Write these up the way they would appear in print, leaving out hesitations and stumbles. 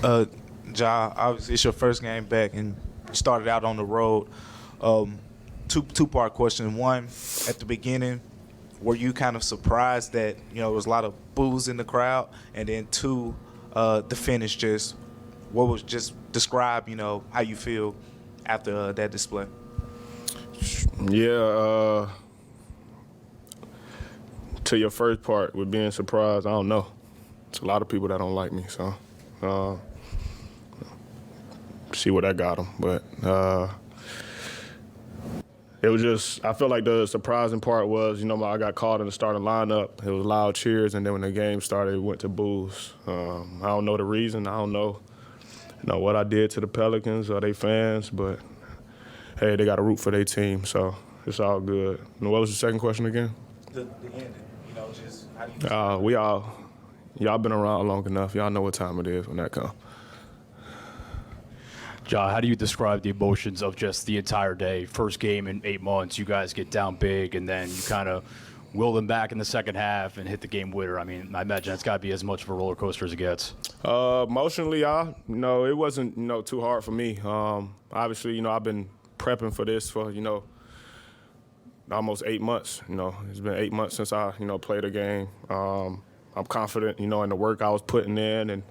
Uh, Ja, obviously it's your first game back, and you started out on the road. Two-part question. One, at the beginning, were you kind of surprised that there was a lot of boos in the crowd? And then two, the finish. Just what was just describe how you feel after that display. Yeah. To your first part with being surprised, I don't know. It's a lot of people that don't like me, so see what I got them. But it was just, I feel like the surprising part was, I got called in the starting lineup. It was loud cheers, and then when the game started, it went to boos. I don't know the reason. I don't know, what I did to the Pelicans or they fans, but hey, they got to root for their team, so it's all good. And what was the second question again? The ending, just how do you y'all been around long enough. Y'all know what time it is when that comes. Ja, how do you describe the emotions of just the entire day? First game in 8 months, you guys get down big, and then you kind of will them back in the second half and hit the game winner. I mean, I imagine it's got to be as much of a roller coaster as it gets. Emotionally, it wasn't, too hard for me. Obviously, I've been prepping for this for, almost 8 months. It's been 8 months since I, played a game. I'm confident, in the work I was putting in and,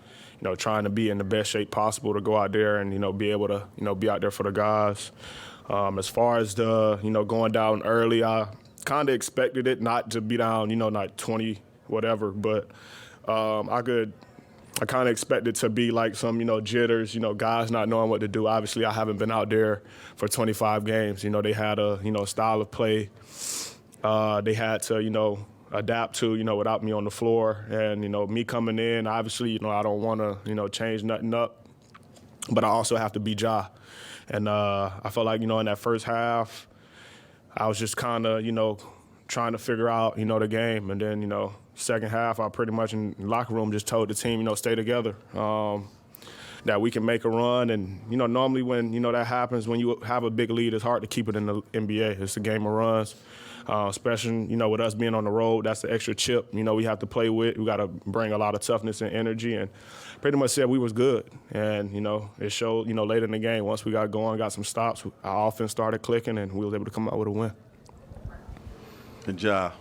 trying to be in the best shape possible to go out there and, be able to, be out there for the guys. As far as the, going down early, I kind of expected it not to be down, not 20, whatever, but I kind of expected to be like some, jitters, guys not knowing what to do. Obviously, I haven't been out there for 25 games. They had a, style of play they had to, adapt to, without me on the floor. And, me coming in, obviously, I don't want to, change nothing up. But I also have to be Ja. And I felt like, in that first half, I was just kind of, trying to figure out, the game. And then, second half, I pretty much in the locker room just told the team, stay together, that we can make a run. And, normally when, that happens, when you have a big lead, it's hard to keep it in the NBA. It's a game of runs, especially, with us being on the road. That's the extra chip, we have to play with. We got to bring a lot of toughness and energy. And pretty much said we was good. And, it showed, later in the game. Once we got going, got some stops, our offense started clicking, and we was able to come out with a win. And Ja,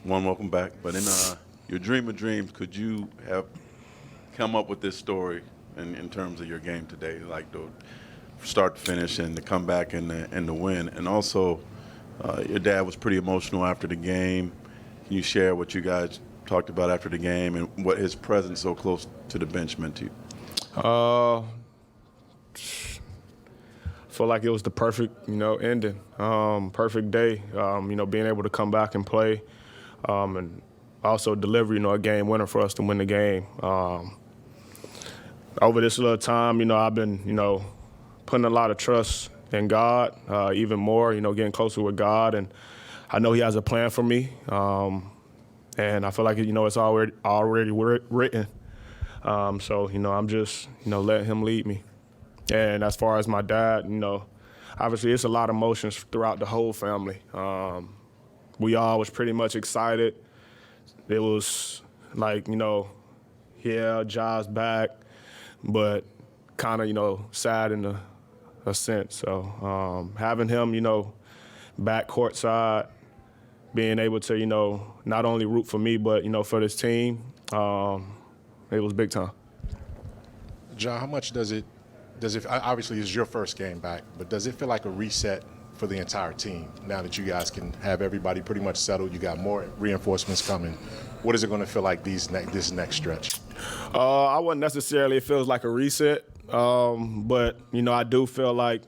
welcome back. But in your dream of dreams, could you have come up with this story in terms of your game today, like the start to finish and the comeback and the win? And also, your dad was pretty emotional after the game. Can you share what you guys talked about after the game and what his presence so close to the bench meant to you? Feel like it was the perfect, ending, perfect day, being able to come back and play, and also deliver, a game winner for us to win the game. Over this little time, I've been, putting a lot of trust in God, even more, getting closer with God, and I know He has a plan for me, and I feel like, it's already written. So, I'm just, letting Him lead me. And as far as my dad, obviously it's a lot of emotions throughout the whole family. We all was pretty much excited. It was like, yeah, Ja's back, but kind of, sad in a sense. So having him, back courtside, being able to, not only root for me, but, for this team, it was big time. Ja, how much does it obviously it's your first game back, but does it feel like a reset for the entire team now that you guys can have everybody pretty much settled? You got more reinforcements coming. What is it going to feel like this next stretch? I wouldn't necessarily, it feels like a reset, but, I do feel like,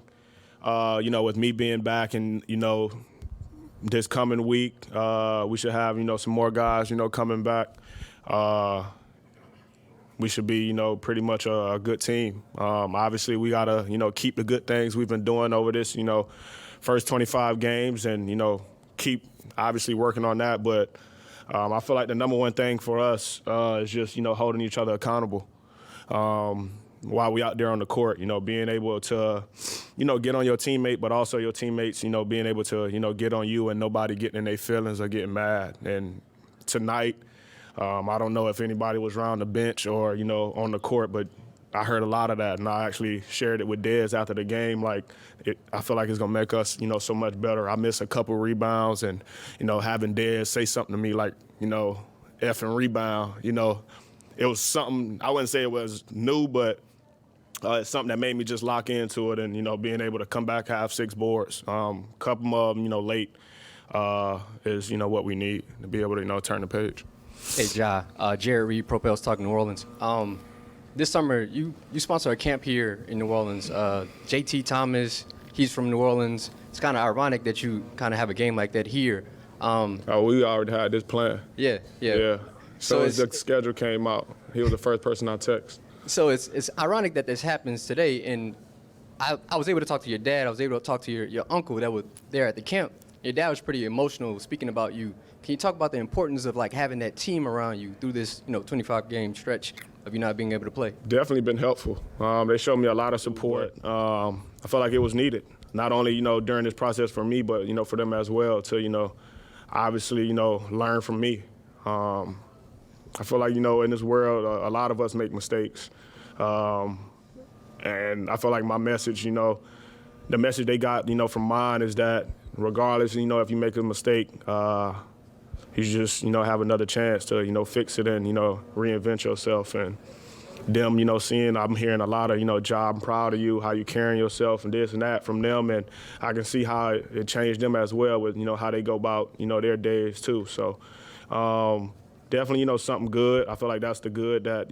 with me being back and, this coming week, we should have, some more guys, coming back. We should be, pretty much a good team. Obviously, we got to, keep the good things we've been doing over this, first 25 games and, keep obviously working on that. But I feel like the number one thing for us is just, holding each other accountable while we out there on the court, being able to, get on your teammate, but also your teammates, being able to, get on you and nobody getting in their feelings or getting mad. And tonight, I don't know if anybody was around the bench or, on the court, but I heard a lot of that, and I actually shared it with Dez after the game. Like, I feel like it's going to make us, so much better. I missed a couple rebounds, and, having Dez say something to me like, effing rebound, it was something, I wouldn't say it was new, but it's something that made me just lock into it and, being able to come back, have 6 boards. Couple of them, late is, what we need to be able to, turn the page. Hey, Ja. Jared Reed, Propels Talking New Orleans. This summer, you sponsor a camp here in New Orleans. JT Thomas, he's from New Orleans. It's kind of ironic that you kind of have a game like that here. We already had this plan. Yeah. So as the schedule came out, he was the first person I text. So it's ironic that this happens today, and I was able to talk to your dad. I was able to talk to your uncle that was there at the camp. Your dad was pretty emotional speaking about you. Can you talk about the importance of like having that team around you through this 25-game stretch of you not being able to play? Definitely been helpful. They showed me a lot of support. I felt like it was needed, not only during this process for me, but for them as well to obviously learn from me. I feel like, in this world, a lot of us make mistakes. And I feel like my message, the message they got, from mine is that regardless, if you make a mistake, you just, have another chance to, fix it and, reinvent yourself. And them, I'm hearing a lot of, Ja, I'm proud of you, how you carrying yourself and this and that from them. And I can see how it changed them as well with, how they go about, their days too. So, definitely, something good. I feel like that's the good that,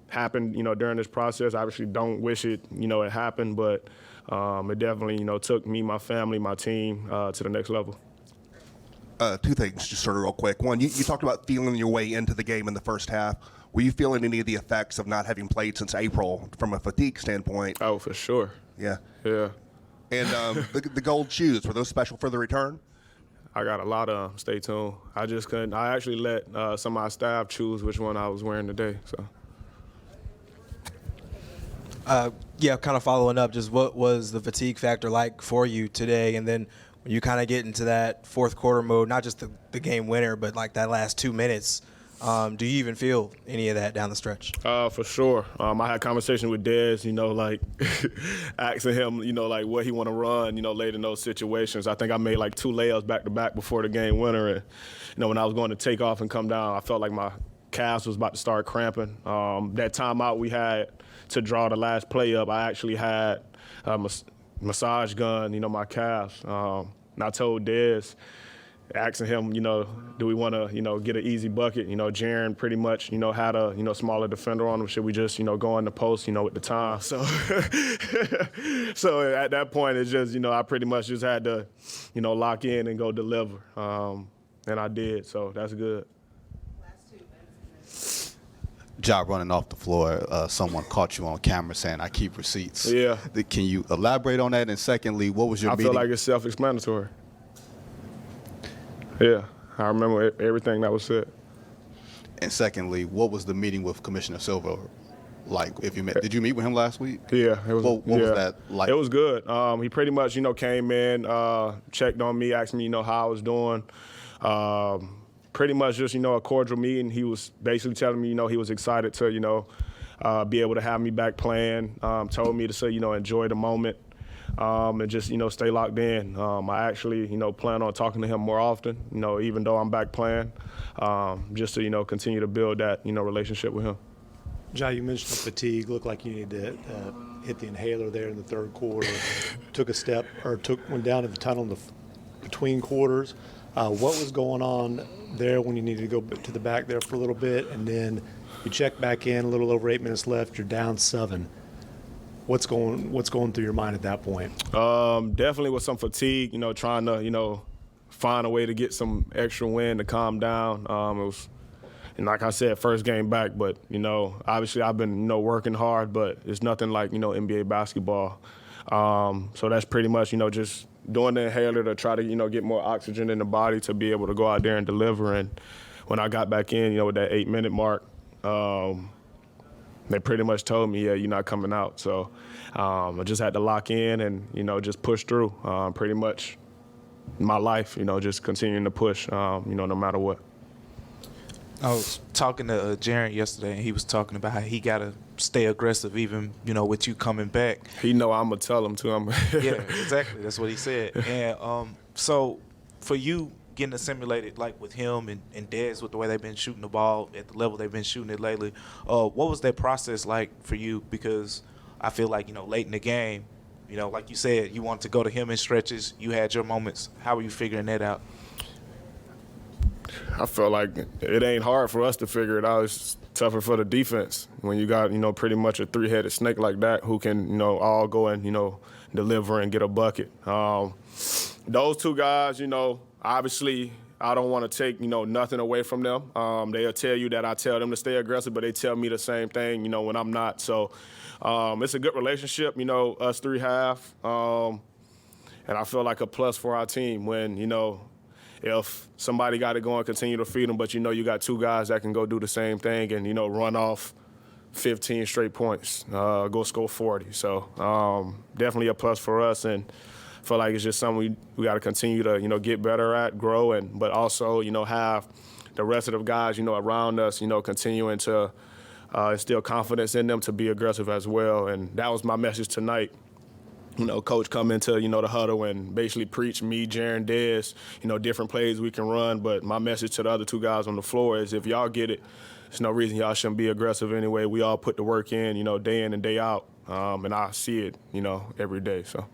happened, during this process. I obviously don't wish it, it happened, but it definitely, took me, my family, my team to the next level. 2 things, just sort of real quick. One, you talked about feeling your way into the game in the first half. Were you feeling any of the effects of not having played since April from a fatigue standpoint? Oh, for sure. Yeah. Yeah. And the gold shoes, were those special for the return? I got a lot of them. Stay tuned. I just couldn't. I actually let some of my staff choose which one I was wearing today. So. Kind of following up, just what was the fatigue factor like for you today? And then when you kind of get into that fourth quarter mode, not just the game winner, but like that last 2 minutes, do you even feel any of that down the stretch? For sure. I had a conversation with Dez, like asking him, like what he want to run, late in those situations. I think I made like 2 layups back-to-back before the game winner. And, when I was going to take off and come down, I felt like my calves was about to start cramping. That timeout we had to draw the last play up, I actually had a massage gun, my calves. And I told Dez, asking him, do we want to, get an easy bucket? Jaren pretty much, had a, smaller defender on him. Should we just, go in the post, with the time? So, so at that point, it's just, I pretty much just had to, lock in and go deliver. And I did, so that's good. Job running off the floor, someone caught you on camera saying, I keep receipts. Yeah. Can you elaborate on that? And secondly, what was your meeting? I feel like it's self-explanatory. Yeah, I remember everything that was said. And secondly, what was the meeting with Commissioner Silva like? If you met, did you meet with him last week? Yeah, it was. What was that like? It was good. He pretty much, came in, checked on me, asked me, how I was doing. Pretty much just, a cordial meeting. He was basically telling me, he was excited to, be able to have me back playing. Told me to say, enjoy the moment and just, stay locked in. I actually, plan on talking to him more often, even though I'm back playing, just to, continue to build that, relationship with him. Ja, you mentioned the fatigue. Looked like you needed to hit the inhaler there in the third quarter. Took a step or went down to the tunnel in between quarters. What was going on there when you needed to go to the back there for a little bit, and then you check back in, a little over 8 minutes left, you're down 7. What's going through your mind at that point? Definitely with some fatigue, trying to, find a way to get some extra wind to calm down. It was, and like I said, first game back, but, obviously I've been, working hard, but it's nothing like, NBA basketball. So that's pretty much, just doing the inhaler to try to, get more oxygen in the body to be able to go out there and deliver. And when I got back in, with that 8-minute mark, they pretty much told me, yeah, you're not coming out. So I just had to lock in and, just push through pretty much my life, just continuing to push, no matter what. I was talking to Jaren yesterday, and he was talking about how he got to stay aggressive, even with you coming back. He know I'm gonna tell him to. Yeah, exactly. That's what he said. And so for you getting assimilated like with him and Dez with the way they've been shooting the ball at the level they've been shooting it lately, what was that process like for you? Because I feel like late in the game, like you said, you wanted to go to him in stretches. You had your moments. How were you figuring that out? I felt like it ain't hard for us to figure it out. It's tougher for the defense when you got, pretty much a three-headed snake like that who can, all go and, deliver and get a bucket. Those two guys, obviously I don't want to take, nothing away from them. They'll tell you that I tell them to stay aggressive, but they tell me the same thing, when I'm not. So it's a good relationship, us three have. And I feel like a plus for our team when, if somebody got to go and continue to feed them, but you got two guys that can go do the same thing and, run off 15 straight points, go score 40. So definitely a plus for us, and I feel like it's just something we got to continue to, get better at, grow, but also, have the rest of the guys, around us, continuing to instill confidence in them to be aggressive as well. And that was my message tonight. Coach come into, the huddle and basically preach me, Jaren, Dez, different plays we can run. But my message to the other two guys on the floor is if y'all get it, there's no reason y'all shouldn't be aggressive anyway. We all put the work in, day in and day out. And I see it, every day. So.